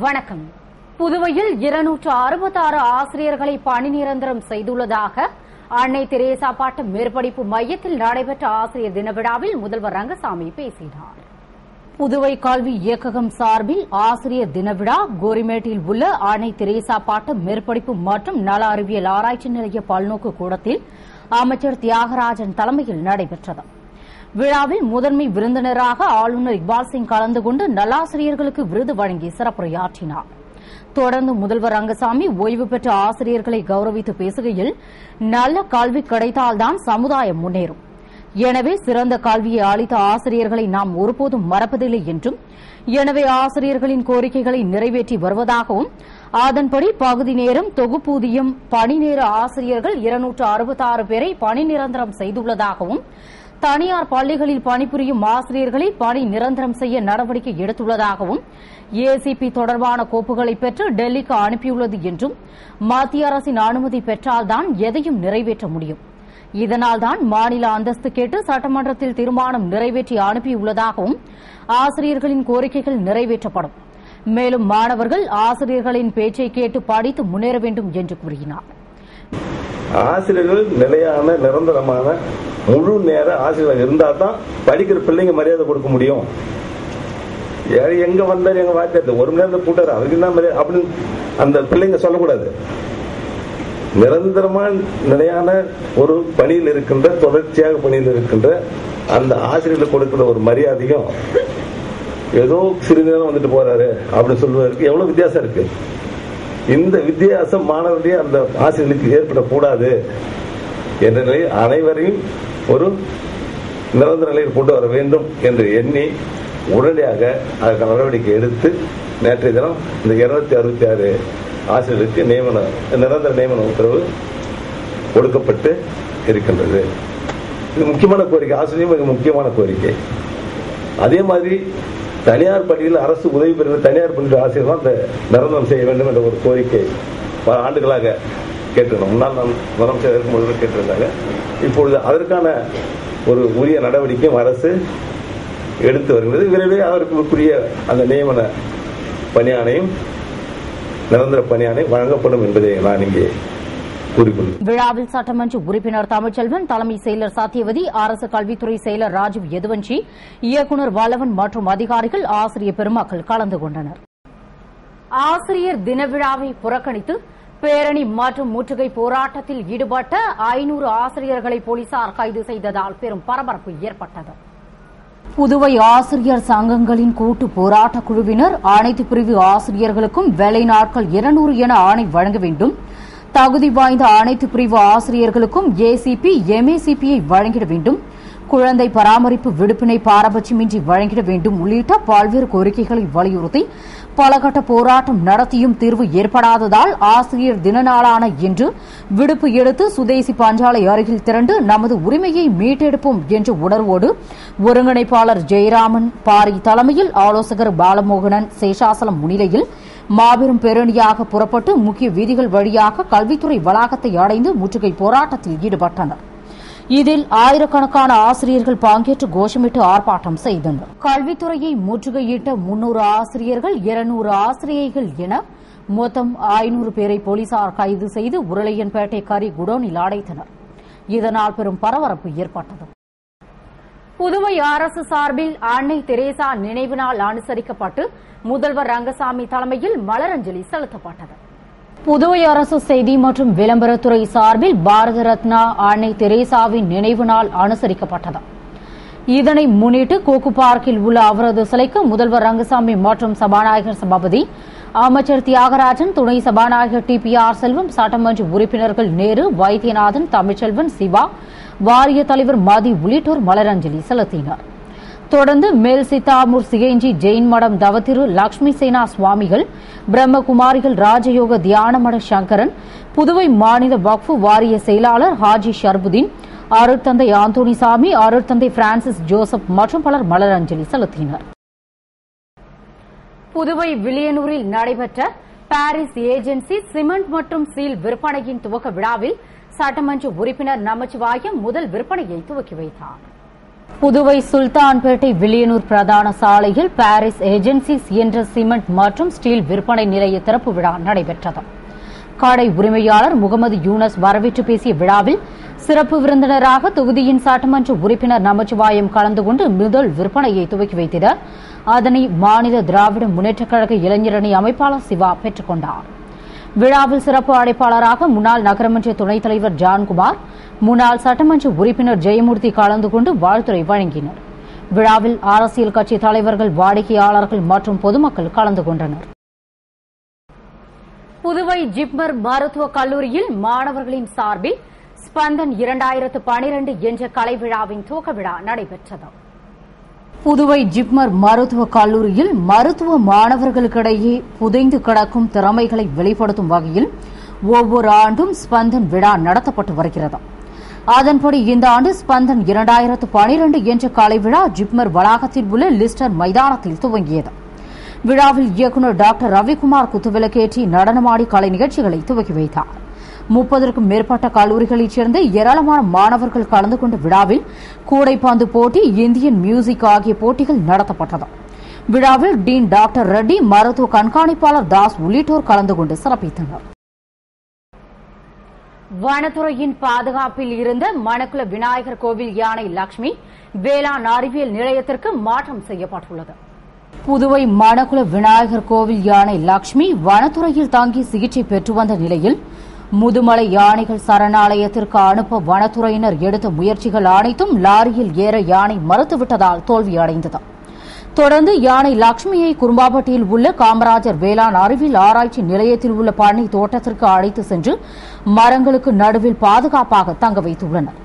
வணக்கம். புதுவையில் 266 ஆசிரியர்களை பணி நிரந்தரம் செய்துள்ளதாக அன்னை தெரேசா பாட்டு மேற்படிப்பு மையத்தில் நடைபெற்ற ஆசிரியர் தின விழாவில் முதல்வர் ரங்கசாமி பேசினார். புதுவை கல்வி இயக்ககம் சார்பில் ஆசிரியர் தின விழா கோரிமேட்டில் உள்ள அன்னை தெரேசா பாட்டு மேற்படிப்பு மற்றும் நல அறிவியல் ஆராய்ச்சி நிலைய பல்நோக்கு கூடத்தில் அமைச்சர் தியாகராஜன் தலைமையில் நடைபெற்றது. விழாவில் முதன்மை விருந்தினராக ஆளுநர் இக்பால் சிங் கலந்து கொண்டு நல்லாசிரியர்களுக்கு விருது வழங்கி சிறப்புரையாற்றினார். தொடர்ந்து முதல்வர் ரங்கசாமி ஓய்வு பெற்ற ஆசிரியர்களை கௌரவித்து பேசுகையில், நல்ல கல்வி கிடைத்தால்தான் சமுதாயம் முன்னேறும். எனவே சிறந்த கல்வியை அளித்த ஆசிரியர்களை நாம் ஒருபோதும் மறப்பதில்லை என்றும், எனவே ஆசிரியர்களின் கோரிக்கைகளை நிறைவேற்றி வருவதாகவும், அதன்படி பகுதி நேரம், தொகுப்பூதியம், பணி நேர ஆசிரியர்கள் 266 பேரை பணி நிரந்தரம் செய்துள்ளதாகவும், தனியார் பள்ளிகளில் பணிபுரியும் ஆசிரியர்களை பணி நிரந்தரம் செய்ய நடவடிக்கை எடுத்துள்ளதாகவும், ஏசிபி தொடர்பான கோப்புகளை பெற்று டெல்லிக்கு அனுப்பியுள்ளது என்றும், மத்திய அரசின் அனுமதி பெற்றால்தான் எதையும் நிறைவேற்ற முடியும். இதனால்தான் மாநில அந்தஸ்து கேட்டு சட்டமன்றத்தில் தீர்மானம் நிறைவேற்றி அனுப்பியுள்ளதாகவும், ஆசிரியர்களின் கோரிக்கைகள் நிறைவேற்றப்படும். மேலும் மாணவர்கள் ஆசிரியர்களின் பேச்சை கேட்டு படித்து முன்னேற வேண்டும் என்று கூறினார். ஆசிரியர்கள் நிலையான நிரந்தரமான முழு நேர ஆசிரியர்கள் இருந்தால் தான் படிக்கிற பிள்ளைங்க மரியாதை கொடுக்க முடியும். எங்க வந்தாரு எங்க வாத்தியார் ஒரு மணி நேரம் கூட்டாரு அவருக்கு தான் மரியாதை அப்படின்னு அந்த பிள்ளைங்க சொல்லக்கூடாது. நிரந்தரமான நிலையான ஒரு பணியில் இருக்கின்ற, தொடர்ச்சியாக பணியில் இருக்கின்ற அந்த ஆசிரியர்களுக்கு கொடுக்கிற ஒரு மரியாதையும், ஏதோ சிறிது நேரம் வந்துட்டு போறாரு அப்படின்னு சொல்வதற்கு எவ்வளவு வித்தியாசம் இருக்கு. இந்த வித்தியாசம் மாணவர்களுடைய அந்த ஆசிரியர்களுக்கு ஏற்படக்கூடாது என்ற நிலையில் அனைவரையும் ஒரு நிரந்தர நிலையில் கொண்டு வர வேண்டும் என்று எண்ணி உடனடியாக அதற்கான நடவடிக்கை எடுத்து நேற்றைய தினம் இந்த 266 ஆசிரியர்களுக்கு நிரந்தர நியமன உத்தரவு கொடுக்கப்பட்டு இருக்கின்றது. இது முக்கியமான கோரிக்கை, ஆசிரியர் மிக முக்கியமான கோரிக்கை. அதே மாதிரி தனியார் பள்ளியில் அரசு உதவி பெறுகிற தனியார் பள்ளி ஆசிரியர் தான் நிரந்தரம் செய்ய வேண்டும் என்ற ஒரு கோரிக்கை பல ஆண்டுகளாக கேட்டிருந்தோம். முன்னாள் முதலமைச்சர் இருக்கும்போது கேட்டிருந்தாங்க. இப்பொழுது அதற்கான ஒரு உரிய நடவடிக்கையும் அரசு எடுத்து வருகிறது. விரைவில் அவர்களுக்குரிய அந்த நியமன பணியாணையும் நிரந்தர பணியாணை வழங்கப்படும் என்பதை நான் இங்கே கூறிக்கொள்கிறேன். விழாவில் சட்டமன்ற உறுப்பினர் தமிழ்ச்செல்வன், தலைமை செயலர் சத்தியவதி, அரசு கல்வித்துறை செயலர் ராஜீவ் யதுவஞ்சி, இயக்குநர் வல்லவன் மற்றும் அதிகாரிகள், ஆசிரியர் பெருமக்கள் கலந்து கொண்டனர். ஆசிரியர் தின விழாவை புறக்கணித்து பேரணி மற்றும் முற்றுகை போராட்டத்தில் ஈடுபட்ட 500 ஆசிரியர்களை போலீசார் கைது செய்ததால் பெரும் பரபரப்பு ஏற்பட்டது. புதுவை ஆசிரியர் சங்கங்களின் கூட்டு போராட்ட குழுவினர் அனைத்து பிரிவு ஆசிரியர்களுக்கும் வேலை நாட்கள் 200 என ஆணை வழங்க வேண்டும், தகுதி வாய்ந்த அனைத்து பிரிவு ஆசிரியர்களுக்கும் ஏசிபி, எம்ஏசிபியை வழங்கிட வேண்டும், குழந்தை பராமரிப்பு விடுப்பினை பாரபட்சமின்றி வழங்கிட வேண்டும் உள்ளிட்ட பல்வேறு கோரிக்கைகளை வலியுறுத்தி பலகட்ட போராட்டம் நடத்தியும் தீர்வு ஏற்படாததால் ஆசிரியர் தின நாளான இன்று விடுப்பு எடுத்து சுதேசி பஞ்சாலை அருகில் திரண்டு நமது உரிமையை மீட்டெடுப்போம் என்ற உணர்வோடு ஒருங்கிணைப்பாளர் ஜெயராமன் பாரி தலைமையில் ஆலோசகர் பாலமோகனன் சேஷாசலம் முன்னிலையில் மாபெரும் பேரணியாக புறப்பட்டு முக்கிய வீதிகள் வழியாக கல்வித்துறை வளாகத்தை அடைந்து முற்றுகை போராட்டத்தில் ஈடுபட்டனர். இதில் ஆயிரக்கணக்கான ஆசிரியர்கள் பங்கேற்று கோஷமிட்டு ஆர்ப்பாட்டம் செய்தனர். கல்வித்துறையை முற்றுகையிட்ட 300 ஆசிரியர்கள், 200 ஆசிரியைகள் என மொத்தம் 500 பேரை போலீசார் கைது செய்து உருளையன்பேட்டை கரி குடோனில் அடைத்தனர். இதனால் பெரும் பரபரப்பு ஏற்பட்டது. புதுவை அரசு சார்பில் அன்னை தெரேசா நினைவு நாள் அனுசரிக்கப்பட்டு முதல்வர் ரங்கசாமி தலைமையில் மலரஞ்சலி செலுத்தப்பட்டது. புதுவை அரசு செய்தி மற்றும் விளம்பரத்துறை சார்பில் பாரத ரத்னா அன்னை தெரேசாவின் நினைவு நாள் அனுசரிக்கப்பட்டது. இதனை முன்னிட்டு கோக்கு பார்க்கில் உள்ள அவரது சிலைக்கு முதல்வர் ரங்கசாமி மற்றும் சபாநாயகர் சபாபதி, அமைச்சர் தியாகராஜன், துணை சபாநாயகர் TPR செல்வம், சட்டமன்ற உறுப்பினர்கள் நேரு, வைத்தியநாதன், தமிழ்ச்செல்வன், சிவா, வாரிய தலைவர் மதி உள்ளிட்டோர் மலரஞ்சலி செலுத்தினர். தொடர்ந்து மேல் சித்தாமூர் சிகேஞ்சி ஜெயின் மடம் தவத்திரு லட்சுமி சேனா சுவாமிகள், பிரம்மகுமாரிகள் ராஜயோக தியானமட சங்கரன், புதுவை மாநில வக்ஃபு வாரிய செயலாளர் ஹாஜி ஷர்புதீன், அருட்தந்தை ஆந்தோனிசாமி, அருட்தந்தை பிரான்சிஸ் ஜோசப் மற்றும் பலர் மலரஞ்சலி செலுத்தினர். புதுவை வில்லியனூரில் நடைபெற்ற பாரிஸ் ஏஜென்சி சிமெண்ட் மற்றும் சீல் விற்பனையின் துவக்க விழாவில் சட்டமன்ற உறுப்பினர் நமச்சிவாயம் முதல் விற்பனையை துவக்கி வைத்தார். புதுவை சுல்தான்பேட்டை வில்லியனூர் பிரதான சாலையில் பாரிஸ் ஏஜென்சிஸ் என்ற சிமெண்ட் மற்றும் ஸ்டீல் விற்பனை நிலைய திறப்பு விழா நடைபெற்றது. கடை உரிமையாளர் முகமது யூனஸ் வரவேற்று பேசிய விழாவில் சிறப்பு விருந்தினராக தொகுதியின் சட்டமன்ற உறுப்பினர் நமச்சிவாயம் கலந்து கொண்டு முதல் விற்பனையை துவக்கி வைத்திட அதனை மாநில திராவிட முன்னேற்றக் கழக இளைஞரணி அமைப்பாளர் சிவா பெற்றுக் கொண்டார். விழாவில் சிறப்பு அழைப்பாளராக முன்னாள் நகரமன்ற துணைத் தலைவர் ஜான்குமார், முன்னாள் சட்டமன்ற உறுப்பினர் ஜெயமூர்த்தி கலந்து கொண்டு வாழ்த்துரை வழங்கினர். விழாவில் அரசியல் கட்சி தலைவர்கள், வாடிக்கையாளர்கள் மற்றும் பொதுமக்கள் கலந்து கொண்டனர். புதுவை ஜிப்மர் மருத்துவக் கல்லூரியில் மாணவர்களின் சார்பில் ஸ்பந்தன் 2012 என்ற கலை விழாவின் துவக்க விழா நடைபெற்றது. புதுவை ஜிப்மர் மருத்துவக் கல்லூரியில் மருத்துவ மாணவர்களுக்கிடையே புதைந்து கிடக்கும் திறமைகளை வெளிப்படுத்தும் வகையில் ஒவ்வொரு ஆண்டும் ஸ்பந்தன் விழா நடத்தப்பட்டு வருகிறது. அதன்படி இந்த ஆண்டு ஸ்பந்தன் 2012 என்ற கலை விழா ஜிப்மர் வளாகத்தில் உள்ள லிஸ்டர் மைதானத்தில் துவங்கியது. விழாவில் இயக்குநர் டாக்டர் ரவிக்குமார் குத்துவிளக்கேற்றி நடனமாடி கலை நிகழ்ச்சிகளை துவக்கி வைத்தார். 30க்கும் மேற்பட்ட கல்லூரிகளைச் சேர்ந்த ஏராளமான மாணவர்கள் கலந்து கொண்ட விழாவில் கூடைப்பந்து போட்டி, இந்தியன் மியூசிக் ஆகிய போட்டிகள் நடத்தப்பட்டது. விழாவில் டீன் டாக்டர் ரெட்டி, மருத்துவ கண்காணிப்பாளர் தாஸ் உள்ளிட்டோர் கலந்து கொண்டு சிறப்பித்தனர். வனத்துறையின் பாதுகாப்பில் இருந்த மணக்குள விநாயகர் கோவில் யானை லட்சுமி வேளாண் அறிவியல் நிலையத்திற்கு மாற்றம் செய்யப்பட்டுள்ளது. புதுவை மணக்குள விநாயகர் கோவில் யானை லட்சுமி வனத்துறையில் தங்கி சிகிச்சை பெற்று வந்த நிலையில் முதுமலை யானைகள் சரணாலயத்திற்கு அனுப்ப வனத்துறையினர் எடுத்த முயற்சிகள் அனைத்தும் லாரியில் ஏற யானை மறுத்துவிட்டதால் தோல்வியடைந்தது. தொடர்ந்து யானை லட்சுமியை குரும்பாப்பட்டியில் உள்ள காமராஜர் வேளாண் அறிவியல் ஆராய்ச்சி நிலையத்தில் உள்ள பண்ணை தோட்டத்திற்கு அழைத்து சென்று மரங்களுக்கு நடுவில் பாதுகாப்பாக தங்க வைத்துள்ளனர்.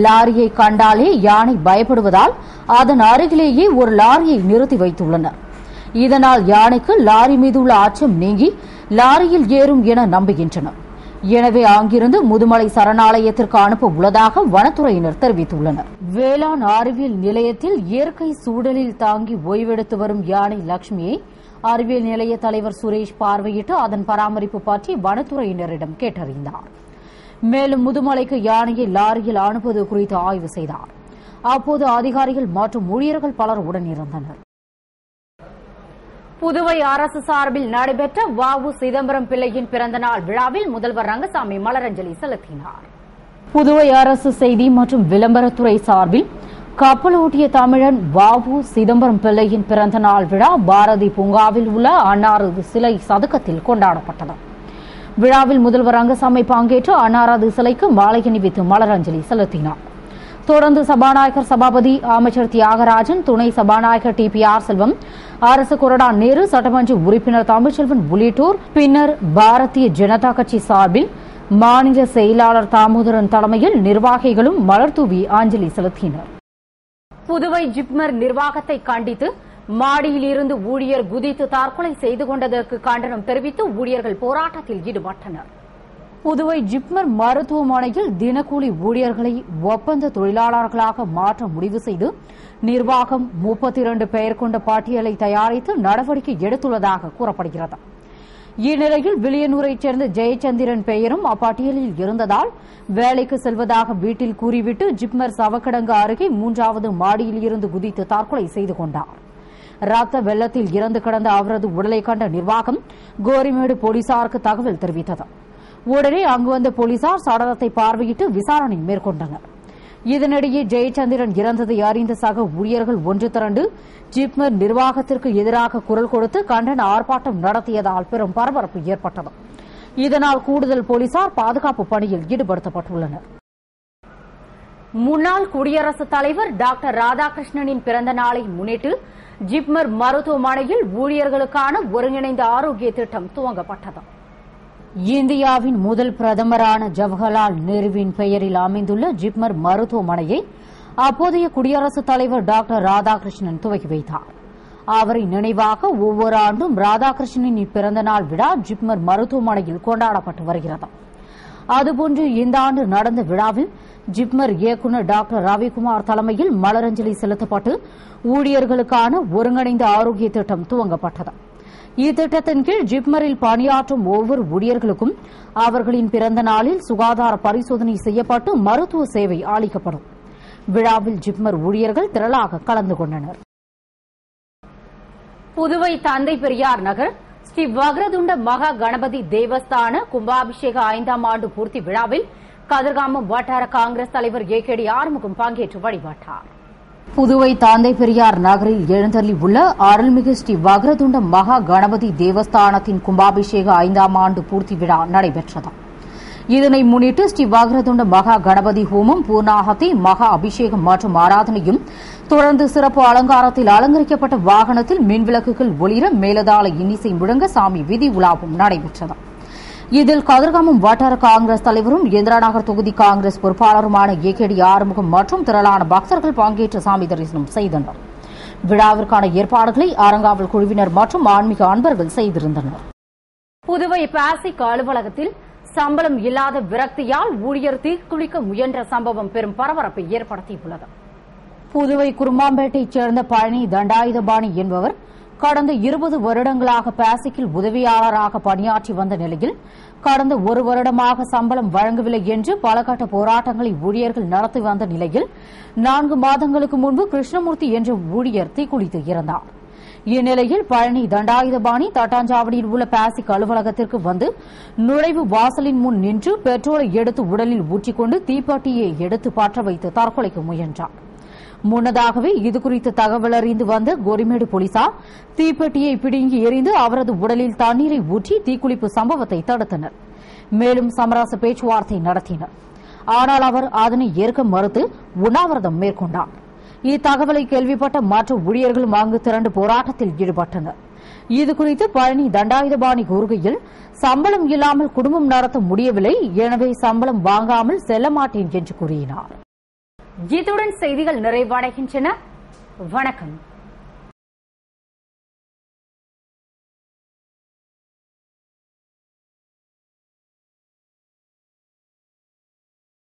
லாரியை கண்டாலே யானை பயப்படுவதால் அதன் அருகிலேயே ஒரு லாரியை நிறுத்தி வைத்துள்ளனர். இதனால் யானைக்கு லாரி மீதுள்ள அச்சம் நீங்கி லாரியில் ஏறும் என நம்புகின்றனர். எனவே அங்கிருந்து முதுமலை சரணாலயத்திற்கு அனுப்ப உள்ளதாக வனத்துறையினர் தெரிவித்துள்ளனர். வேளாண் அறிவியல் நிலையத்தில் இயற்கை சூழலில் தாங்கி ஓய்வெடுத்து வரும் யானை லட்சுமியை அறிவியல் நிலைய தலைவர் சுரேஷ் பார்வையிட்டு அதன் பராமரிப்பு பற்றி வனத்துறையினரிடம் கேட்டறிந்தார். மேலும் முதுமலைக்கு யானையை லாரியில் அனுப்புவது குறித்து ஆய்வு செய்தார். அப்போது அதிகாரிகள் மற்றும் ஊழியர்கள் பலர் உடனிருந்தனர். புதுவை அரசு சார்பில் நடைபெற்ற வ.உ. சிதம்பரம் பிள்ளையின் பிறந்தநாள் விழாவில் முதல்வர் ரங்கசாமி மலரஞ்சலி செலுத்தினார். புதுவை அரசு செய்தி மற்றும் விளம்பரத்துறை சார்பில் கப்பலோட்டிய தமிழன் வ.உ. சிதம்பரம் பிள்ளையின் பிறந்தநாள் விழா பாரதி பூங்காவில் உள்ள அன்னாரது சிலை சதுக்கத்தில் கொண்டாடப்பட்டது. விழாவில் முதல்வர் ரங்கசாமி பங்கேற்று அன்னாரது சிலைக்கு மாலை அணிவித்து மலரஞ்சலி செலுத்தினார். தொடர்ந்து சபாநாயகர் சபாபதி, அமைச்சர் தியாகராஜன், துணை சபாநாயகர் டி.பி.ஆர். செல்வம், அரசு கொறடா நேரு, சட்டமன்ற உறுப்பினர் தமிழ்ச்செல்வன் உள்ளிட்டோர் பின்னர் பாரதிய ஜனதா கட்சி சார்பில் மாநில செயலாளர் தாமோதரன் தலைமையில் நிர்வாகிகளும் மலர்தூவி அஞ்சலி செலுத்தினர். புதுவை ஜிப்மர் நிர்வாகத்தை கண்டித்து மாடியில் இருந்து ஊழியர் குதித்து தற்கொலை செய்து கொண்டதற்கு கண்டனம் தெரிவித்து ஊழியர்கள் போராட்டத்தில் ஈடுபட்டனர். புதுவை ஜிப்மர் மருத்துவமனையில் தினக்கூலி ஊழியர்களை ஒப்பந்த தொழிலாளர்களாக மாற்ற முடிவு செய்து நிர்வாகம் 32 பெயர் கொண்ட பட்டியலை தயாரித்து நடவடிக்கை எடுத்துள்ளதாக கூறப்படுகிறது. இந்நிலையில் வில்லியனூரைச் சேர்ந்த ஜெயச்சந்திரன் பெயரும் அப்பட்டியலில் இருந்ததால் வேலைக்கு செல்வதாக வீட்டில் கூறிவிட்டு ஜிப்மர் சவக்கிடங்கு அருகே 3வது மாடியில் இருந்து குதித்து தற்கொலை செய்து கொண்டார். ரத்த வெள்ளத்தில் இறந்து கிடந்த அவரது உடலை கண்ட நிர்வாகம் கோரிமேடு போலீசாருக்கு தகவல் தெரிவித்தது. உடனே அங்கு வந்த போலீசார் சடலத்தை பார்வையிட்டு விசாரணை மேற்கொண்டனர். இதனிடையே ஜெயச்சந்திரன் இறந்ததை அறிந்த சக ஊழியர்கள் ஒன்று திரண்டு ஜிப்மர் நிர்வாகத்திற்கு எதிராக குரல் கொடுத்து கண்டன ஆர்ப்பாட்டம் நடத்தியதால் பெரும் பரபரப்பு ஏற்பட்டது. இதனால் கூடுதல் போலீசார் பாதுகாப்பு பணியில் ஈடுபடுத்தப்பட்டுள்ளனர். முன்னாள் குடியரசுத் தலைவர் டாக்டர் ராதாகிருஷ்ணனின் பிறந்த நாளை முன்னிட்டு ஜிப்மர் மருத்துவமனையில் ஊழியர்களுக்கான ஒருங்கிணைந்த ஆரோக்கிய திட்டம் துவங்கப்பட்டது. இந்தியாவின் முதல் பிரதமரான ஜவஹர்லால் நேருவின் பெயரில் அமைந்துள்ள ஜிப்மர் மருத்துவமனையை அப்போதைய குடியரசுத் தலைவர் டாக்டர் ராதாகிருஷ்ணன் துவக்கி வைத்தார். அவரின் நினைவாக ஒவ்வொரு ஆண்டும் ராதாகிருஷ்ணனின் பிறந்தநாள் விழா ஜிப்மர் மருத்துவமனையில் கொண்டாடப்பட்டு வருகிறது. அதுபோன்று இந்த ஆண்டு நடந்த விழாவில் ஜிப்மர் இயக்குநர் டாக்டர் ரவிக்குமார் தலைமையில் மலரஞ்சலி செலுத்தப்பட்டு ஊழியர்களுக்கான ஒருங்கிணைந்த ஆரோக்கிய திட்டம் துவங்கப்பட்டது. இத்திட்டத்தின் கீழ் ஜிப்மரில் பணியாற்றும் ஒவ்வொரு ஊழியர்களுக்கும் அவர்களின் பிறந்த நாளில் சுகாதார பரிசோதனை செய்யப்பட்டு மருத்துவ சேவை அளிக்கப்படும். விழாவில் ஜிப்மர் ஊழியர்கள் திரளாக கலந்து கொண்டனர். புதுவை தந்தை பெரியார் நகர் ஸ்ரீ வக்ரதுண்ட மகா கணபதி தேவஸ்தான கும்பாபிஷேக 5ஆம் ஆண்டு பூர்த்தி விழாவில் கதிர்காமம் வட்டார காங்கிரஸ் தலைவர் ஏகேடி ஆறுமுகம் பங்கேற்று வழிபட்டார். புதுவை தந்தை பெரியார் நகரில் எழுந்தள்ளி உள்ள அருள்மிகு ஸ்ரீ வக்ரதுண்ட மகா கணபதி தேவஸ்தானத்தின் கும்பாபிஷேக 5ஆம் ஆண்டு பூர்த்தி விழா நடைபெற்றது. இதனை முன்னிட்டு ஸ்ரீ வக்ரதுண்ட மகா கணபதி ஹோமம், பூர்ணாகதி, மகா அபிஷேகம் மற்றும் ஆராதனையும், தொடர்ந்து சிறப்பு அலங்காரத்தில் அலங்கரிக்கப்பட்ட வாகனத்தில் மின்விளக்குகள் ஒளிர மேலதாள இன்னிசை முழங்க சாமி வீதி உலாவும் நடைபெற்றது. இதில் கதிர்காமம் வட்டார காங்கிரஸ் தலைவரும் இந்திராநகர் தொகுதி காங்கிரஸ் பொறுப்பாளருமான ஏகேடி ஆறுமுகம் மற்றும் திரளான பக்தர்கள் பங்கேற்று சாமி தரிசனம் செய்தனர். விழாவிற்கான ஏற்பாடுகளை அறங்காவல் குழுவினர் மற்றும் ஆன்மீக அன்பர்கள் செய்திருந்தனர். புதுவை பாசிக் அலுவலகத்தில் சம்பளம் இல்லாத விரக்தியால் ஊழியர் தீக்குளிக்க முயன்ற சம்பவம் பெரும் பரபரப்பை ஏற்படுத்தியுள்ளது. புதுவை குருமாம்பேட்டையைச் சேர்ந்த பழனி தண்டாயுதபாணி என்பவர் கடந்த 20 வருடங்களாக பாசிக்கில் உதவியாளராக பணியாற்றி வந்த நிலையில் கடந்த 1 வருடமாக சம்பளம் வழங்கவில்லை என்று பல கட்ட போராட்டங்களை ஊழியர்கள் நடத்தி வந்த நிலையில் 4 மாதங்களுக்கு முன்பு கிருஷ்ணமூர்த்தி என்ற ஊழியர் தீக்குளித்து இறந்தார். இந்நிலையில் பழனி தண்டாயுதபாணி தட்டாஞ்சாவடியில் உள்ள பாசிக் அலுவலகத்திற்கு வந்து நுழைவு வாசலின் முன் நின்று பெட்ரோலை எடுத்து உடலில் ஊற்றிக்கொண்டு தீப்பெட்டியை எடுத்து பற்ற வைத்து தற்கொலைக்கு முயன்றார். முன்னதாகவே இதுகுறித்து தகவல் அறிந்து வந்த கோரிமேடு போலீசார் தீப்பெட்டியை பிடுங்கி எறிந்து அவரது உடலில் தண்ணீரை ஊற்றி தீக்குளிப்பு சம்பவத்தை தடுத்தனர். மேலும் சமரச பேச்சுவார்த்தை நடத்தினர். ஆனால் அவர் அதனை ஏற்க மறுத்து உண்ணாவிரதம் மேற்கொண்டார். இத்தகவலை கேள்விப்பட்ட மற்ற ஊழியர்களும் அங்கு திரண்டு போராட்டத்தில் ஈடுபட்டனர். இதுகுறித்து பழனி தண்டாயுதபாணி கூறுகையில், சம்பளம் இல்லாமல் குடும்பம் நடத்த முடியவில்லை, எனவே சம்பளம் வாங்காமல் செல்ல மாட்டேன் என்று கூறினார். இத்துடன் செய்திகள் நிறைவடைகின்றன. வணக்கம்.